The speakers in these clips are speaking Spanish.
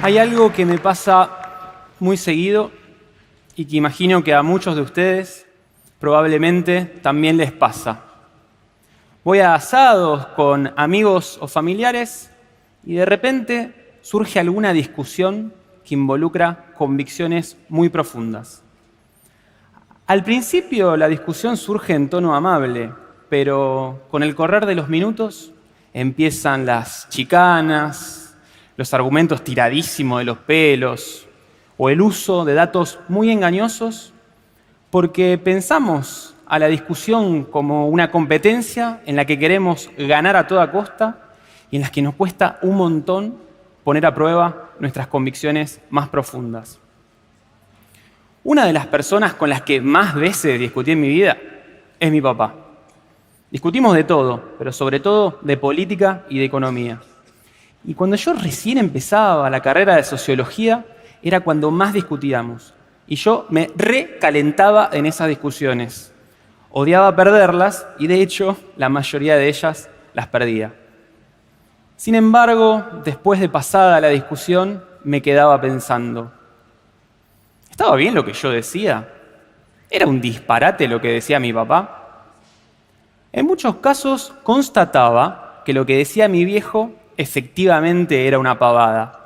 Hay algo que me pasa muy seguido y que imagino que a muchos de ustedes probablemente también les pasa. Voy a asados con amigos o familiares y de repente surge alguna discusión que involucra convicciones muy profundas. Al principio la discusión surge en tono amable, pero con el correr de los minutos empiezan las chicanas, los argumentos tiradísimos de los pelos o el uso de datos muy engañosos porque pensamos a la discusión como una competencia en la que queremos ganar a toda costa y en la que nos cuesta un montón poner a prueba nuestras convicciones más profundas. Una de las personas con las que más veces discutí en mi vida es mi papá. Discutimos de todo, pero sobre todo de política y de economía. Y cuando yo recién empezaba la carrera de sociología, era cuando más discutíamos. Y yo me recalentaba en esas discusiones. Odiaba perderlas y, de hecho, la mayoría de ellas las perdía. Sin embargo, después de pasada la discusión, me quedaba pensando, ¿estaba bien lo que yo decía? ¿Era un disparate lo que decía mi papá? En muchos casos constataba que lo que decía mi viejo efectivamente era una pavada.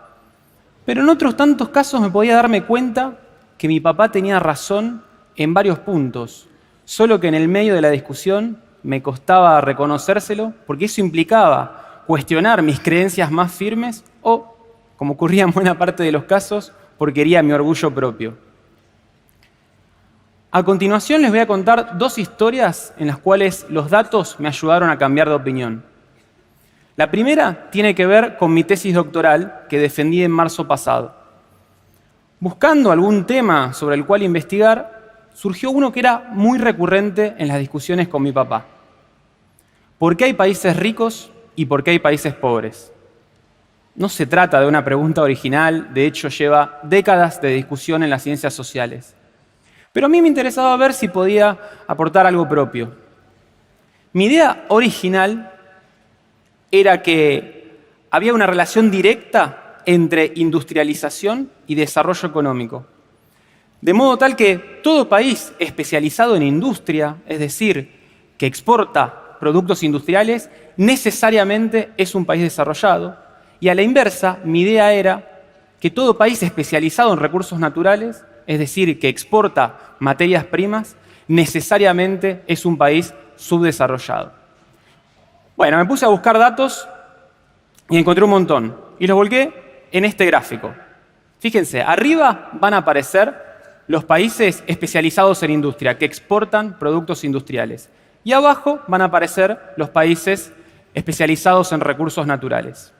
Pero en otros tantos casos me podía darme cuenta que mi papá tenía razón en varios puntos, solo que en el medio de la discusión me costaba reconocérselo porque eso implicaba cuestionar mis creencias más firmes o, como ocurría en buena parte de los casos, porque hería mi orgullo propio. A continuación les voy a contar dos historias en las cuales los datos me ayudaron a cambiar de opinión. La primera tiene que ver con mi tesis doctoral que defendí en marzo pasado. Buscando algún tema sobre el cual investigar, surgió uno que era muy recurrente en las discusiones con mi papá. ¿Por qué hay países ricos y por qué hay países pobres? No se trata de una pregunta original, de hecho lleva décadas de discusión en las ciencias sociales. Pero a mí me interesaba ver si podía aportar algo propio. Mi idea original era que había una relación directa entre industrialización y desarrollo económico. De modo tal que todo país especializado en industria, es decir, que exporta productos industriales, necesariamente es un país desarrollado. Y a la inversa, mi idea era que todo país especializado en recursos naturales, es decir, que exporta materias primas, necesariamente es un país subdesarrollado. Bueno, me puse a buscar datos y encontré un montón. Y los volqué en este gráfico. Fíjense, arriba van a aparecer los países especializados en industria, que exportan productos industriales. Y abajo van a aparecer los países especializados en recursos naturales.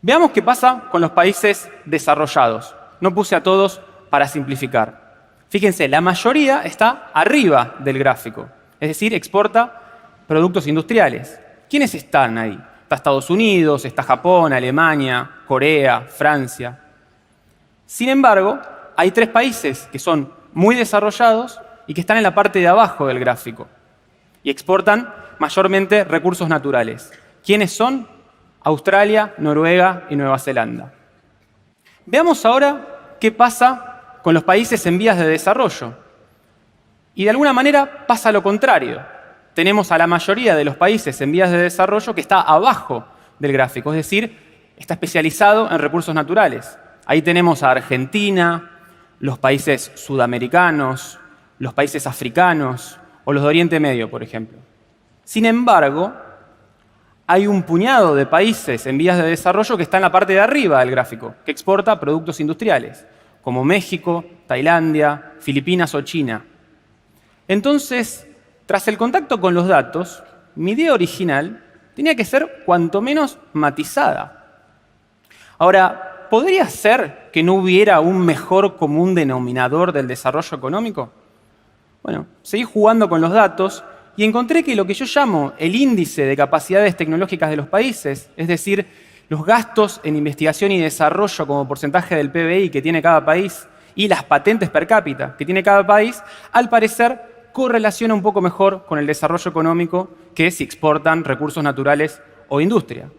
Veamos qué pasa con los países desarrollados. No puse a todos para simplificar. Fíjense, la mayoría está arriba del gráfico, es decir, exporta productos industriales. ¿Quiénes están ahí? Está Estados Unidos, está Japón, Alemania, Corea, Francia. Sin embargo, hay tres países que son muy desarrollados y que están en la parte de abajo del gráfico y exportan mayormente recursos naturales. ¿Quiénes son? Australia, Noruega y Nueva Zelanda. Veamos ahora qué pasa con los países en vías de desarrollo. Y de alguna manera pasa lo contrario. Tenemos a la mayoría de los países en vías de desarrollo que está abajo del gráfico, es decir, está especializado en recursos naturales. Ahí tenemos a Argentina, los países sudamericanos, los países africanos o los de Oriente Medio, por ejemplo. Sin embargo, hay un puñado de países en vías de desarrollo que está en la parte de arriba del gráfico, que exporta productos industriales, como México, Tailandia, Filipinas o China. Entonces, tras el contacto con los datos, mi idea original tenía que ser cuanto menos matizada. Ahora, ¿podría ser que no hubiera un mejor común denominador del desarrollo económico? Bueno, seguí jugando con los datos y encontré que lo que yo llamo el índice de capacidades tecnológicas de los países, es decir, los gastos en investigación y desarrollo como porcentaje del PBI que tiene cada país y las patentes per cápita que tiene cada país, al parecer correlaciona un poco mejor con el desarrollo económico que si exportan recursos naturales o industria.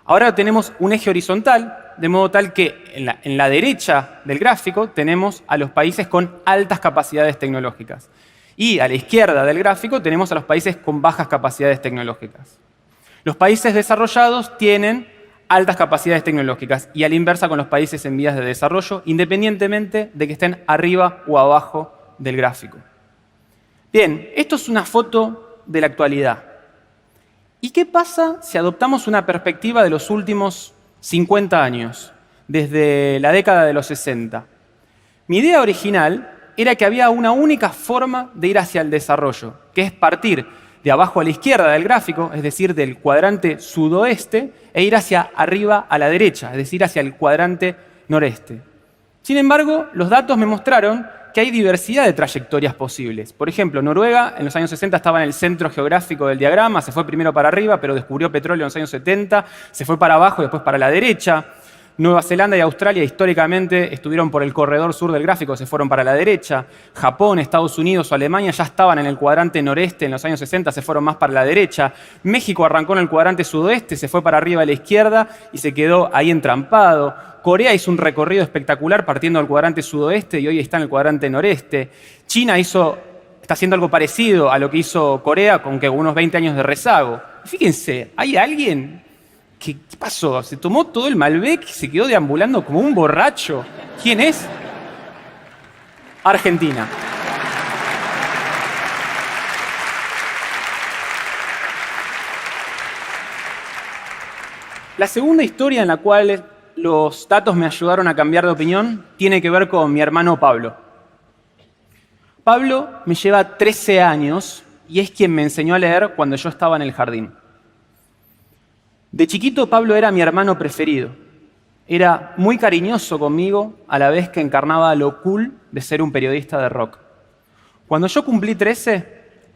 Ahora tenemos un eje horizontal horizontal, de modo tal que en la derecha del gráfico tenemos a los países con altas capacidades tecnológicas. Y a la izquierda del gráfico tenemos a los países con bajas capacidades tecnológicas. Los países desarrollados tienen altas capacidades tecnológicas y a la inversa con los países en vías de desarrollo, independientemente de que estén arriba o abajo del gráfico. Bien, esto es una foto de la actualidad. ¿Y qué pasa si adoptamos una perspectiva de los últimos 50 años, desde la década de los 60? Mi idea original era que había una única forma de ir hacia el desarrollo, que es partir de abajo a la izquierda del gráfico, es decir, del cuadrante sudoeste, e ir hacia arriba a la derecha, es decir, hacia el cuadrante noreste. Sin embargo, los datos me mostraron que hay diversidad de trayectorias posibles. Por ejemplo, Noruega en los años 60 estaba en el centro geográfico del diagrama, se fue primero para arriba, pero descubrió petróleo en los años 70, se fue para abajo y después para la derecha. Nueva Zelanda y Australia históricamente estuvieron por el corredor sur del gráfico, se fueron para la derecha. Japón, Estados Unidos o Alemania ya estaban en el cuadrante noreste en los años 60, se fueron más para la derecha. México arrancó en el cuadrante sudoeste, se fue para arriba a la izquierda y se quedó ahí entrampado. Corea hizo un recorrido espectacular partiendo del cuadrante sudoeste y hoy está en el cuadrante noreste. China está haciendo algo parecido a lo que hizo Corea con que unos 20 años de rezago. Y fíjense, hay alguien ¿Qué pasó? Se tomó todo el Malbec y se quedó deambulando como un borracho. ¿Quién es? Argentina. La segunda historia en la cual los datos me ayudaron a cambiar de opinión tiene que ver con mi hermano Pablo. Pablo me lleva 13 años y es quien me enseñó a leer cuando yo estaba en el jardín. De chiquito, Pablo era mi hermano preferido. Era muy cariñoso conmigo, a la vez que encarnaba lo cool de ser un periodista de rock. Cuando yo cumplí 13,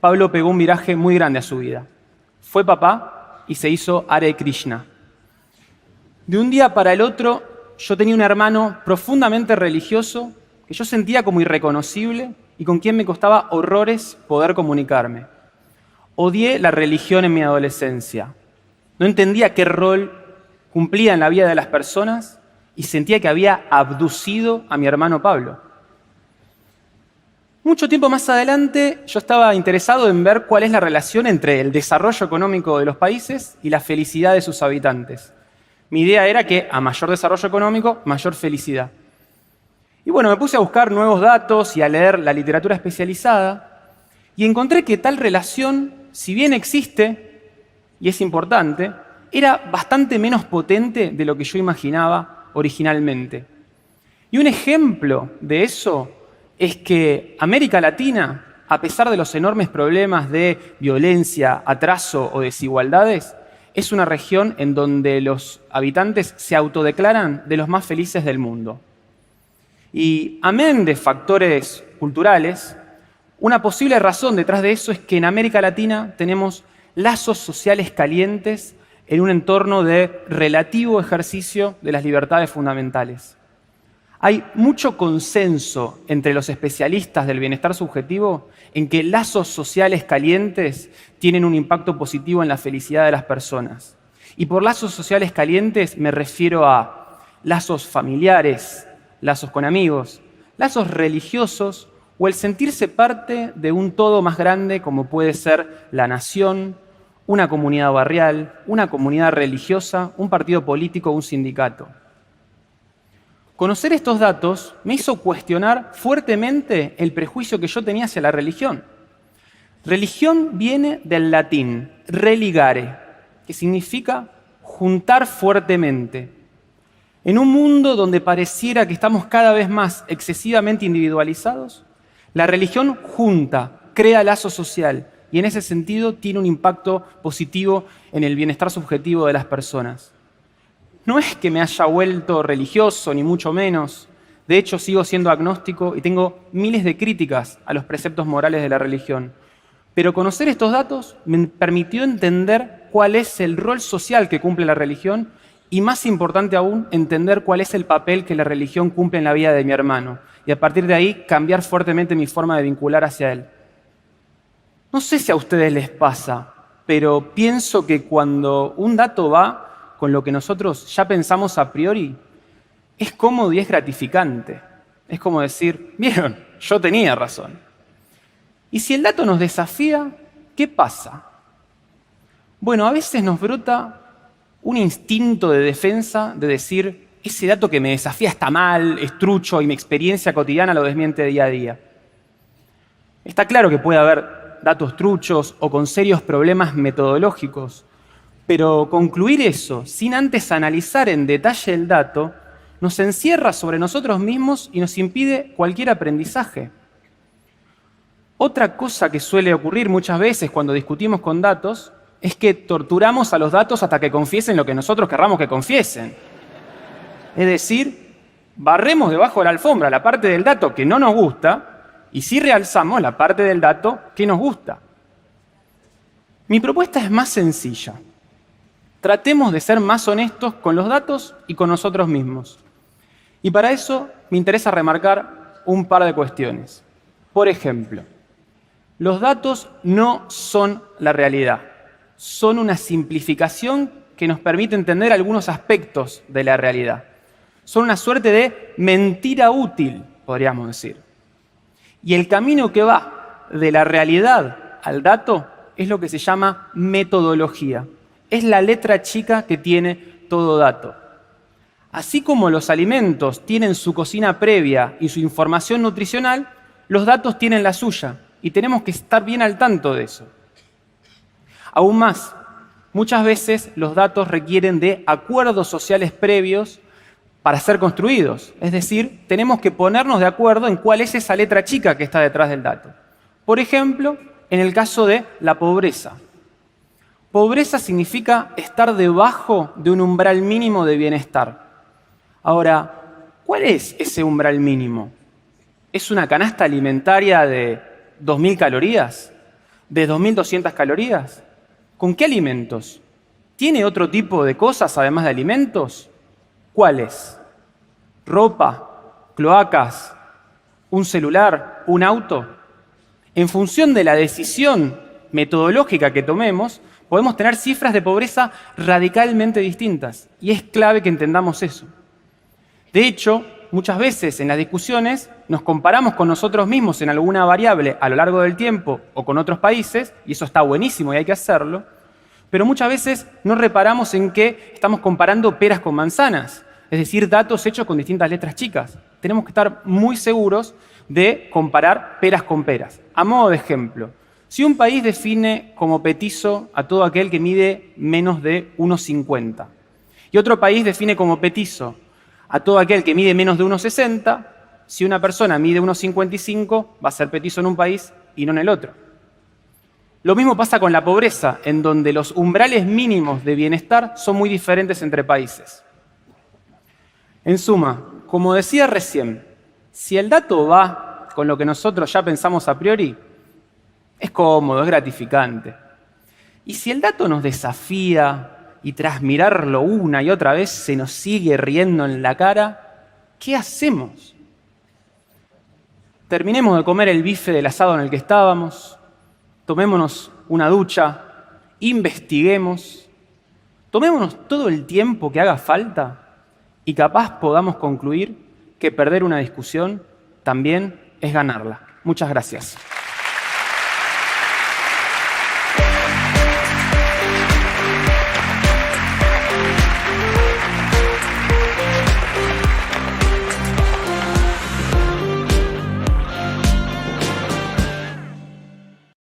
Pablo pegó un viraje muy grande a su vida. Fue papá y se hizo Hare Krishna. De un día para el otro, yo tenía un hermano profundamente religioso que yo sentía como irreconocible y con quien me costaba horrores poder comunicarme. Odié la religión en mi adolescencia. No entendía qué rol cumplía en la vida de las personas y sentía que había abducido a mi hermano Pablo. Mucho tiempo más adelante, yo estaba interesado en ver cuál es la relación entre el desarrollo económico de los países y la felicidad de sus habitantes. Mi idea era que a mayor desarrollo económico, mayor felicidad. Y bueno, me puse a buscar nuevos datos y a leer la literatura especializada y encontré que tal relación, si bien existe, y es importante, era bastante menos potente de lo que yo imaginaba originalmente. Y un ejemplo de eso es que América Latina, a pesar de los enormes problemas de violencia, atraso o desigualdades, es una región en donde los habitantes se autodeclaran de los más felices del mundo. Y amén de factores culturales, una posible razón detrás de eso es que en América Latina tenemos lazos sociales calientes en un entorno de relativo ejercicio de las libertades fundamentales. Hay mucho consenso entre los especialistas del bienestar subjetivo en que lazos sociales calientes tienen un impacto positivo en la felicidad de las personas. Y por lazos sociales calientes me refiero a lazos familiares, lazos con amigos, lazos religiosos o el sentirse parte de un todo más grande como puede ser la nación, una comunidad barrial, una comunidad religiosa, un partido político o un sindicato. Conocer estos datos me hizo cuestionar fuertemente el prejuicio que yo tenía hacia la religión. Religión viene del latín religare, que significa juntar fuertemente. En un mundo donde pareciera que estamos cada vez más excesivamente individualizados, la religión junta, crea lazo social, y en ese sentido tiene un impacto positivo en el bienestar subjetivo de las personas. No es que me haya vuelto religioso, ni mucho menos. De hecho, sigo siendo agnóstico y tengo miles de críticas a los preceptos morales de la religión. Pero conocer estos datos me permitió entender cuál es el rol social que cumple la religión y, más importante aún, entender cuál es el papel que la religión cumple en la vida de mi hermano. Y a partir de ahí, cambiar fuertemente mi forma de vincular hacia él. No sé si a ustedes les pasa, pero pienso que cuando un dato va con lo que nosotros ya pensamos a priori, es cómodo y es gratificante. Es como decir, vieron, yo tenía razón. Y si el dato nos desafía, ¿qué pasa? Bueno, a veces nos brota un instinto de defensa de decir, ese dato que me desafía está mal, es trucho y mi experiencia cotidiana lo desmiente día a día. Está claro que puede haber datos truchos o con serios problemas metodológicos, pero concluir eso sin antes analizar en detalle el dato nos encierra sobre nosotros mismos y nos impide cualquier aprendizaje. Otra cosa que suele ocurrir muchas veces cuando discutimos con datos es que torturamos a los datos hasta que confiesen lo que nosotros querramos que confiesen. Es decir, barremos debajo de la alfombra la parte del dato que no nos gusta y sí realzamos la parte del dato que nos gusta. Mi propuesta es más sencilla. Tratemos de ser más honestos con los datos y con nosotros mismos. Y para eso me interesa remarcar un par de cuestiones. Por ejemplo, los datos no son la realidad. Son una simplificación que nos permite entender algunos aspectos de la realidad. Son una suerte de mentira útil, podríamos decir. Y el camino que va de la realidad al dato es lo que se llama metodología. Es la letra chica que tiene todo dato. Así como los alimentos tienen su cocina previa y su información nutricional, los datos tienen la suya y tenemos que estar bien al tanto de eso. Aún más, muchas veces los datos requieren de acuerdos sociales previos para ser construidos. Es decir, tenemos que ponernos de acuerdo en cuál es esa letra chica que está detrás del dato. Por ejemplo, en el caso de la pobreza. Pobreza significa estar debajo de un umbral mínimo de bienestar. Ahora, ¿cuál es ese umbral mínimo? ¿Es una canasta alimentaria de 2.000 calorías? ¿De 2.200 calorías? ¿Con qué alimentos? ¿Tiene otro tipo de cosas además de alimentos? ¿Cuáles? ¿Ropa? ¿Cloacas? ¿Un celular? ¿Un auto? En función de la decisión metodológica que tomemos, podemos tener cifras de pobreza radicalmente distintas. Y es clave que entendamos eso. De hecho, muchas veces en las discusiones nos comparamos con nosotros mismos en alguna variable a lo largo del tiempo o con otros países, y eso está buenísimo y hay que hacerlo, pero muchas veces no reparamos en que estamos comparando peras con manzanas, es decir, datos hechos con distintas letras chicas. Tenemos que estar muy seguros de comparar peras con peras. A modo de ejemplo, si un país define como petizo a todo aquel que mide menos de 1,50 y otro país define como petizo a todo aquel que mide menos de 1,60, si una persona mide 1,55, va a ser petizo en un país y no en el otro. Lo mismo pasa con la pobreza, en donde los umbrales mínimos de bienestar son muy diferentes entre países. En suma, como decía recién, si el dato va con lo que nosotros ya pensamos a priori, es cómodo, es gratificante. Y si el dato nos desafía y tras mirarlo una y otra vez se nos sigue riendo en la cara, ¿qué hacemos? Terminemos de comer el bife del asado en el que estábamos, tomémonos una ducha, investiguemos, tomémonos todo el tiempo que haga falta y capaz podamos concluir que perder una discusión también es ganarla. Muchas gracias.